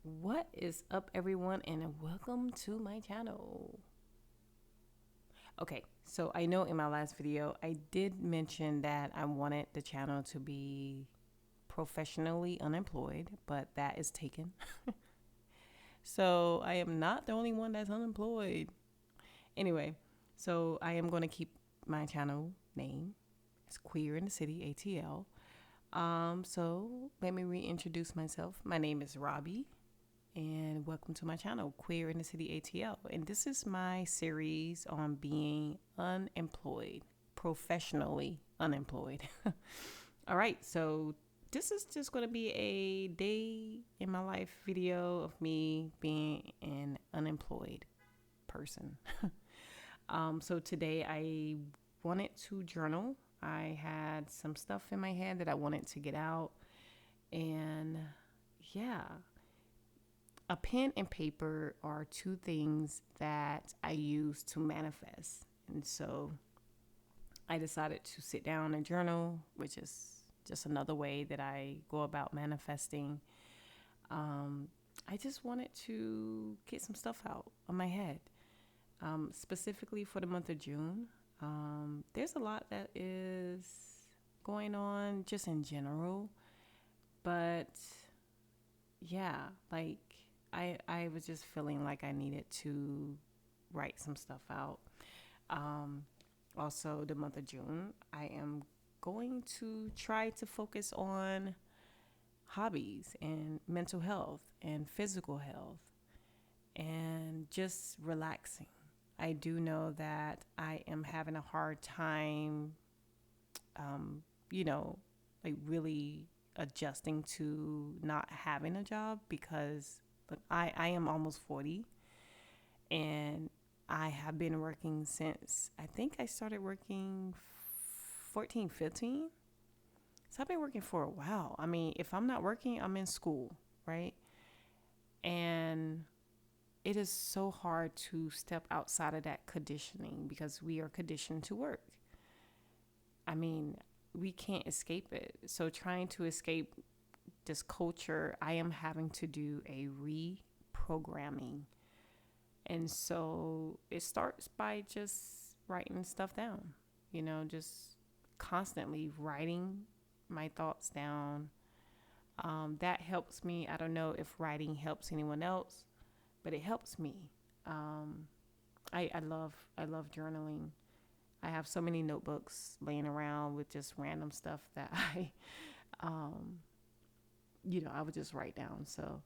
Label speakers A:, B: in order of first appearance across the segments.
A: What is up, everyone, and welcome to my channel. Okay, so I know in my last video I did mention that I wanted the channel to be professionally unemployed, but that is taken. So I am not the only one that's unemployed. Anyway, so I am going to keep my channel name. It's Queer in the City ATL. So let me reintroduce myself. My name is Robbie, and welcome to my channel, Queer in the City ATL. And this is my series on being unemployed, professionally unemployed. All right, so this is just going to be a day in my life video of me being an unemployed person. So today I wanted to journal. I had some stuff in my head that I wanted to get out. And yeah, a pen and paper are two things that I use to manifest. And so I decided to sit down and journal, which is just another way that I go about manifesting. I just wanted to get some stuff out of my head, specifically for the month of June. There's a lot that is going on just in general, but yeah, like I was just feeling like I needed to write some stuff out. Um, Also, the month of June, I am going to try to focus on hobbies and mental health and physical health and just relaxing. I do know that I am having a hard time, um, you know, like really adjusting to not having a job because look, I am almost 40 and I have been working since I think I started working 14, 15. So I've been working for a while. I mean, if I'm not working, I'm in school, right? And it is so hard to step outside of that conditioning because we are conditioned to work. I mean, we can't escape it. So trying to escape this culture, I am having to do a reprogramming. And so it starts by just writing stuff down, just constantly writing my thoughts down. That helps me. I don't know if writing helps anyone else, but it helps me. Um, I love journaling. I have so many notebooks laying around with just random stuff that um, I would just write down. So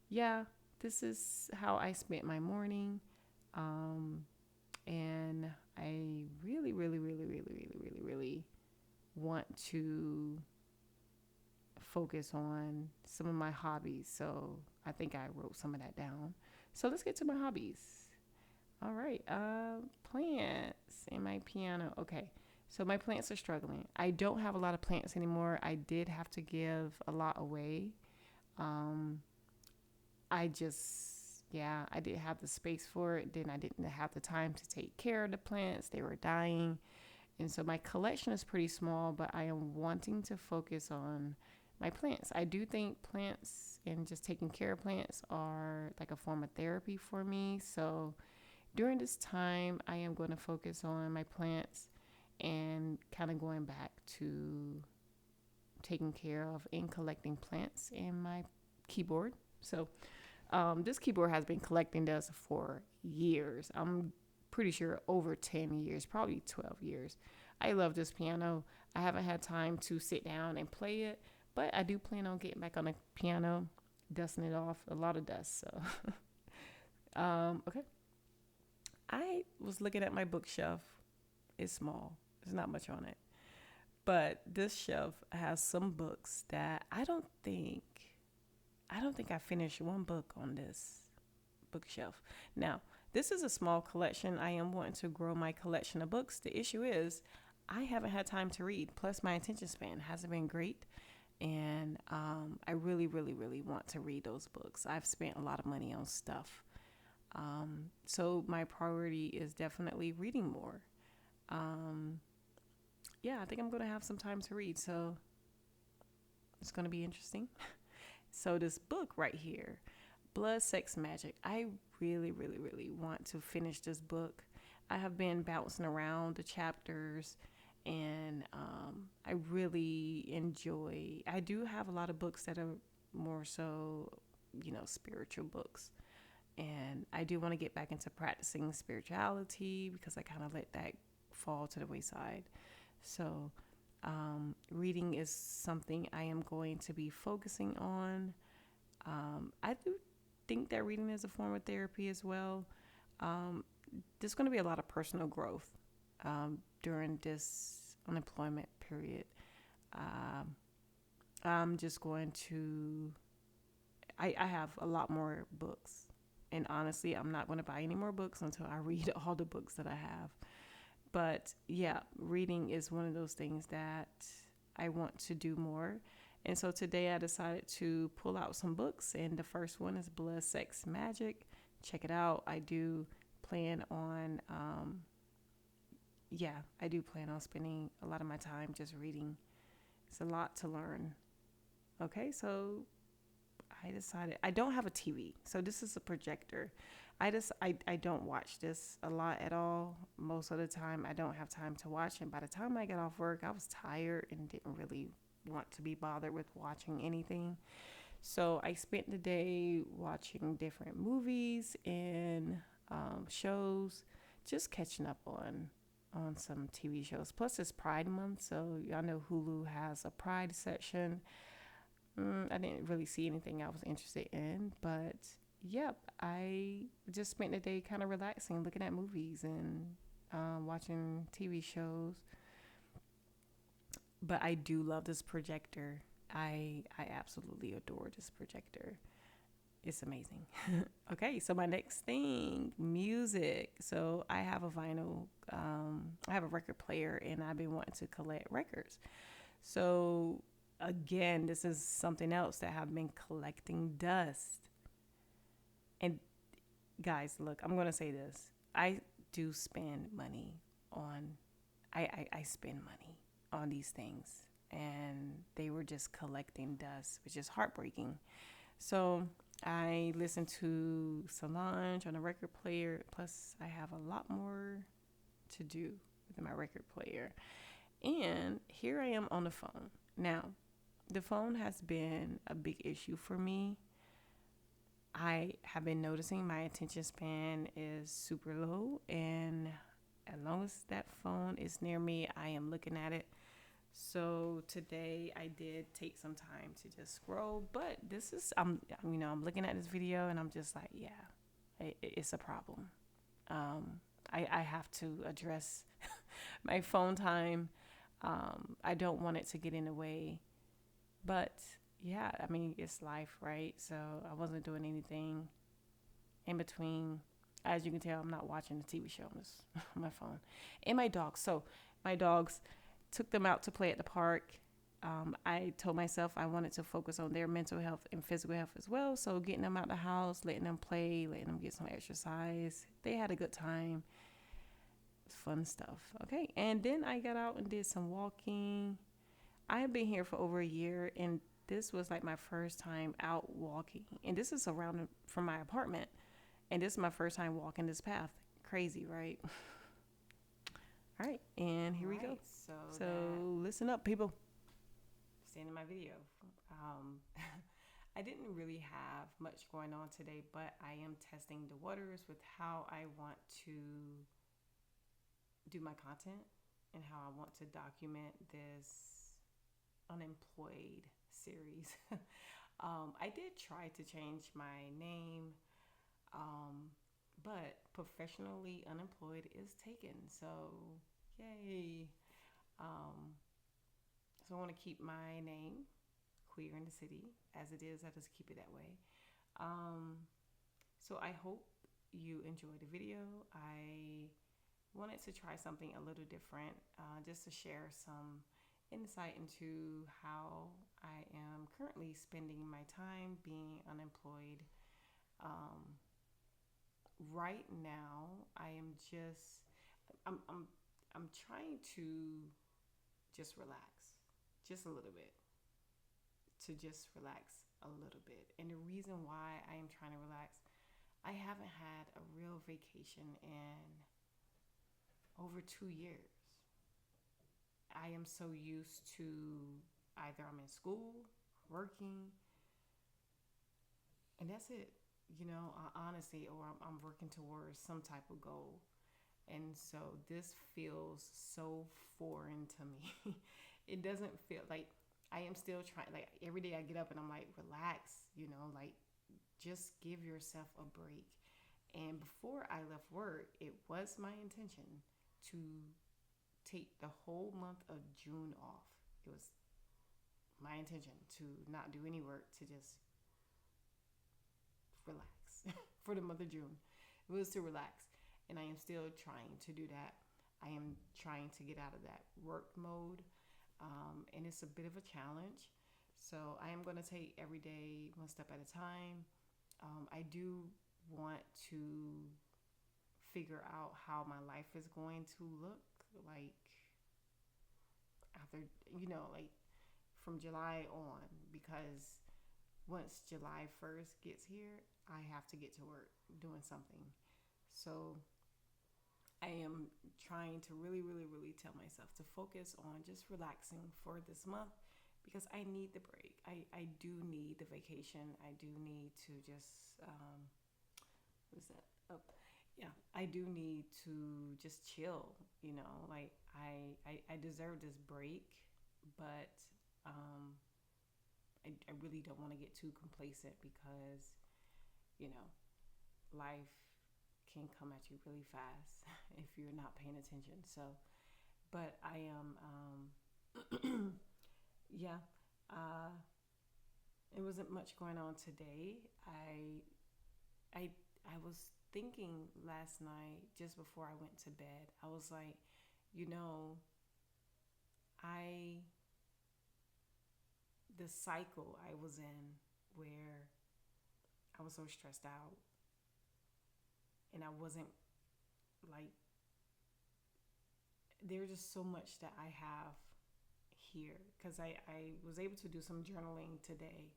A: yeah, this is how I spent my morning. Um, and I really, really, really, really, really, really, really want to focus on some of my hobbies. So I think I wrote some of that down. So let's get to my hobbies. All right. Plants and my piano. Okay. So my plants are struggling. I don't have a lot of plants anymore. I did have to give a lot away. Um, I just, yeah, I didn't have the space for it. Then I didn't have the time to take care of the plants. They were dying. And so my collection is pretty small, but I am wanting to focus on my plants. I do think plants and just taking care of plants are like a form of therapy for me. So during this time, I am going to focus on my plants and kind of going back to taking care of and collecting plants in my keyboard. So this keyboard has been collecting dust for years. I'm pretty sure over 10 years, probably 12 years. I love this piano. I haven't had time to sit down and play it, but I do plan on getting back on the piano, dusting it off, a lot of dust. So, okay. I was looking at my bookshelf. It's small. There's not much on it. But this shelf has some books that I don't think I finished one book on this bookshelf. Now, this is a small collection. I am wanting to grow my collection of books. The issue is I haven't had time to read. Plus, my attention span hasn't been great. And I really, really, really want to read those books. I've spent a lot of money on stuff. So my priority is definitely reading more. Um, yeah, I think I'm going to have some time to read. So it's going to be interesting. So this book right here, Blood, Sex, Magic. I really, really, really want to finish this book. I have been bouncing around the chapters, and I really enjoy. I do have a lot of books that are more so, spiritual books, and I do want to get back into practicing spirituality because I kind of let that fall to the wayside. So, reading is something I am going to be focusing on. I do think that reading is a form of therapy as well. Um, there's going to be a lot of personal growth during this unemployment period. Um, I'm just going to, I have a lot more books. And honestly, I'm not going to buy any more books until I read all the books that I have. But yeah, reading is one of those things that I want to do more. And so today I decided to pull out some books, and the first one is Blood, Sex, Magic. Check it out. Plan on, I do plan on spending a lot of my time just reading. It's a lot to learn. Okay, so I decided I don't have a TV, so this is a projector. I don't watch this a lot at all. Most of the time, I don't have time to watch, and by the time I got off work, I was tired and didn't really want to be bothered with watching anything. So I spent the day watching different movies and shows, just catching up on some TV shows. Plus, it's Pride Month, so y'all know Hulu has a Pride section. I didn't really see anything I was interested in, but yep, I just spent the day kind of relaxing, looking at movies and watching TV shows. But I do love this projector. I absolutely adore this projector. It's amazing. Okay, so my next thing, music. So I have a vinyl, I have a record player, and I've been wanting to collect records. So again, this is something else that I've been collecting dust. And guys, look, I'm gonna say this. I do spend money on I spend money on these things, and they were just collecting dust, which is heartbreaking. So I listen to Solange on a record player. Plus, I have a lot more to do with my record player. And here I am on the phone. Now, the phone has been a big issue for me. I have been noticing my attention span is super low, and as long as that phone is near me, I am looking at it. So today I did take some time to just scroll, but this is I'm looking at this video and I'm just like, yeah, it's a problem. I have to address my phone time. I don't want it to get in the way, but yeah, I mean, it's life, right? So I wasn't doing anything in between. As you can tell, I'm not watching the TV show on on my phone. And my dogs. So my dogs, took them out to play at the park. I told myself I wanted to focus on their mental health and physical health as well. So getting them out the house, letting them play, letting them get some exercise. They had a good time. It's fun stuff. Okay. And then I got out and did some walking. I have been here for over a year, and this was like my first time out walking. And this is around from my apartment. And this is my first time walking this path. Crazy, right? All right, and here we go. So listen up, people. Staying in my video. Um, I didn't really have much going on today, but I am testing the waters with how I want to do my content and how I want to document this unemployed series. I did try to change my name, but professionally unemployed is taken. So, yay. Um, so I want to keep my name, Queer in the City, as it is. I just keep it that way. So I hope you enjoyed the video. I wanted to try something a little different, just to share some insight into how I am currently spending my time being unemployed. Right now, I'm trying to just relax, just a little bit, to just relax. a little bit. And the reason why I am trying to relax, I haven't had a real vacation in over 2 years. I am so used to either I'm in school, working, and that's it. Honestly, or I'm working towards some type of goal. And so this feels so foreign to me. It doesn't feel like I am still trying, like every day I get up and I'm like, relax, like just give yourself a break. And before I left work, it was my intention to take the whole month of June off. It was my intention to not do any work, to just relax for the month of June. It was to relax. And I am still trying to do that. I am trying to get out of that work mode. And it's a bit of a challenge. So I am going to take every day one step at a time. I do want to figure out how my life is going to look like after, like from July on, because once July 1st gets here, I have to get to work doing something. So I am trying to really, really, really tell myself to focus on just relaxing for this month, because I need the break. I do need the vacation. I do need to just, what is that? Oh, yeah. I do need to just chill, like I deserve this break, but I really don't want to get too complacent, because, life can come at you really fast if you're not paying attention. So, but I am, yeah, uh, it wasn't much going on today. I, I was thinking last night, just before I went to bed, I was like, you know, I, the cycle I was in where I was so stressed out and I wasn't like, there's just so much that I have here, because I was able to do some journaling today,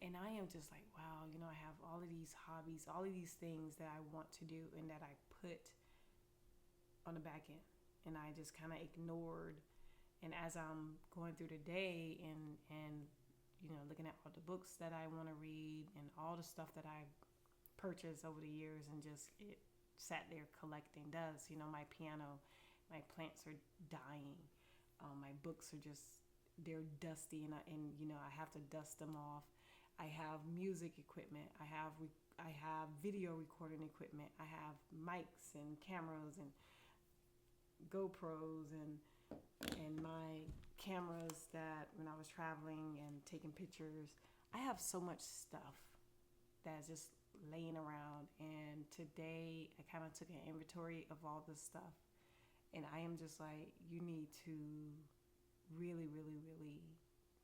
A: and I am just like, wow, I have all of these hobbies, all of these things that I want to do and that I put on the back end, and I just kind of ignored. And as I'm going through the day and looking at all the books that I want to read and all the stuff that I purchased over the years, and just it sat there collecting dust. My piano, my plants are dying. My books are just, they're dusty, and I have to dust them off. I have music equipment. I have video recording equipment. I have mics and cameras and GoPros and my cameras that when I was traveling and taking pictures. I have so much stuff that's just laying around. And today I kind of took an inventory of all this stuff. And I am just like, you need to really, really, really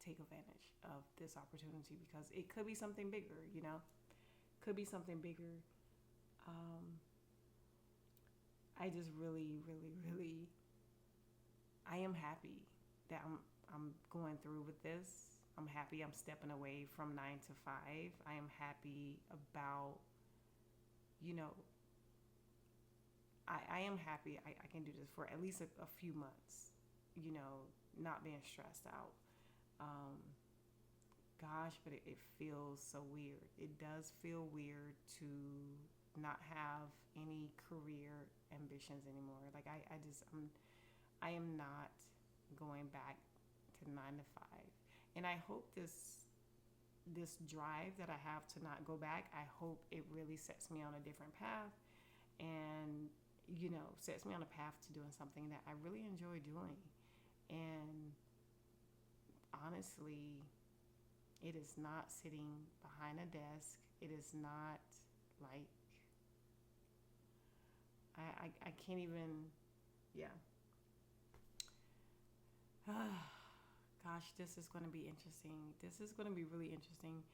A: take advantage of this opportunity, because it could be something bigger, could be something bigger. I just really, really, really, I am happy that I'm going through with this. I'm happy I'm stepping away from 9 to 5. I am happy about, I am happy I can do this for at least a few months, not being stressed out. Um, Gosh, but it feels so weird. It does feel weird to not have any career ambitions anymore. Like I am not going back to 9 to 5. And I hope this drive that I have to not go back, I hope it really sets me on a different path, and sets me on a path to doing something that I really enjoy doing. And honestly, it is not sitting behind a desk. It is not like I can't even, yeah. Gosh, this is going to be interesting. This is going to be really interesting.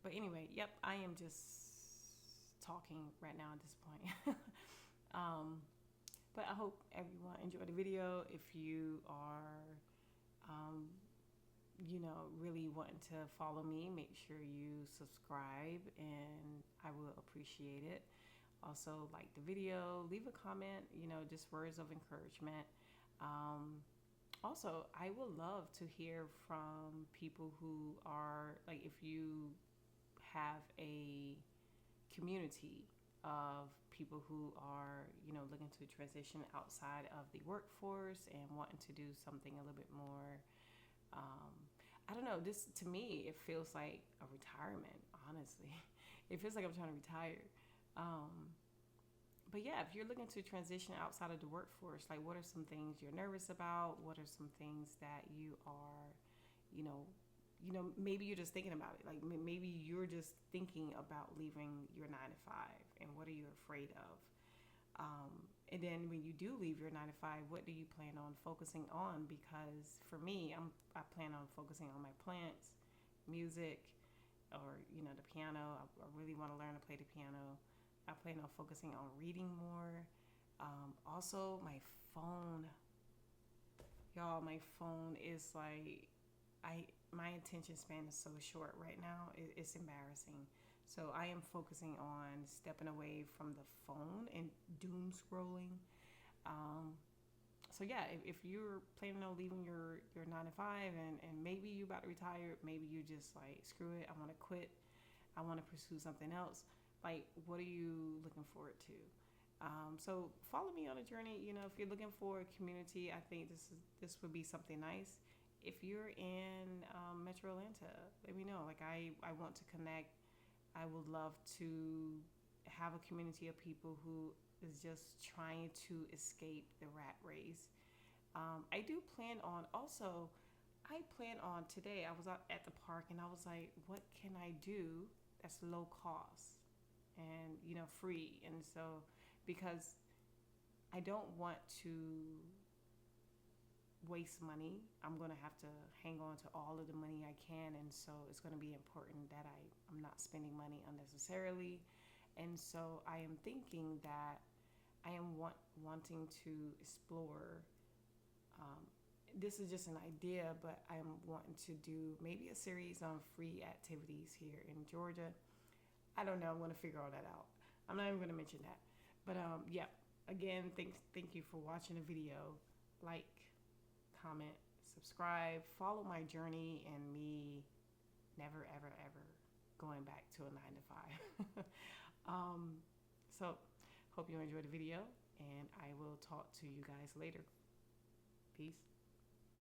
A: But anyway, yep, I am just talking right now at this point. But I hope everyone enjoyed the video. If you are really wanting to follow me, make sure you subscribe and I will appreciate it. Also, like the video, leave a comment, just words of encouragement. Um, Also, I would love to hear from people who are like, if you have a community of people who are, looking to transition outside of the workforce and wanting to do something a little bit more. Um, I don't know. This to me, it feels like a retirement. Honestly, it feels like I'm trying to retire. Um, but yeah, if you're looking to transition outside of the workforce, like what are some things you're nervous about? What are some things that you are, you know, maybe you're just thinking about it. Like maybe you're just thinking about leaving your 9 to 5, and what are you afraid of? And then when you do leave your 9 to 5, what do you plan on focusing on? Because for me, I plan on focusing on my plants, music, or the piano. I really want to learn to play the piano. I plan on focusing on reading more. Also, my phone, y'all. My phone is like, my attention span is so short right now. It's embarrassing. So I am focusing on stepping away from the phone and doom scrolling. Um, so yeah, if you're planning on leaving your 9 to 5, and maybe you about to retire, maybe you just like screw it, I want to quit, I want to pursue something else. Like, what are you looking forward to? So follow me on a journey. If you're looking for a community, I think this would be something nice. If you're in Metro Atlanta, let me know. Like I want to connect. I would love to have a community of people who is just trying to escape the rat race. I do plan on also. I plan on today. I was out at the park and I was like, what can I do that's low cost and free? And so because I don't want to waste money, I'm going to have to hang on to all of the money I can. And so it's going to be important that I'm not spending money unnecessarily. And so I am thinking that I am wanting to explore. Um, this is just an idea, but I'm wanting to do maybe a series on free activities here in Georgia. I don't know. I'm going to figure all that out. I'm not even going to mention that. But yeah, again, thank you for watching the video. Like, comment, subscribe, follow my journey and me never, ever, ever going back to a 9 to 5. So, hope you enjoyed the video, and I will talk to you guys later. Peace.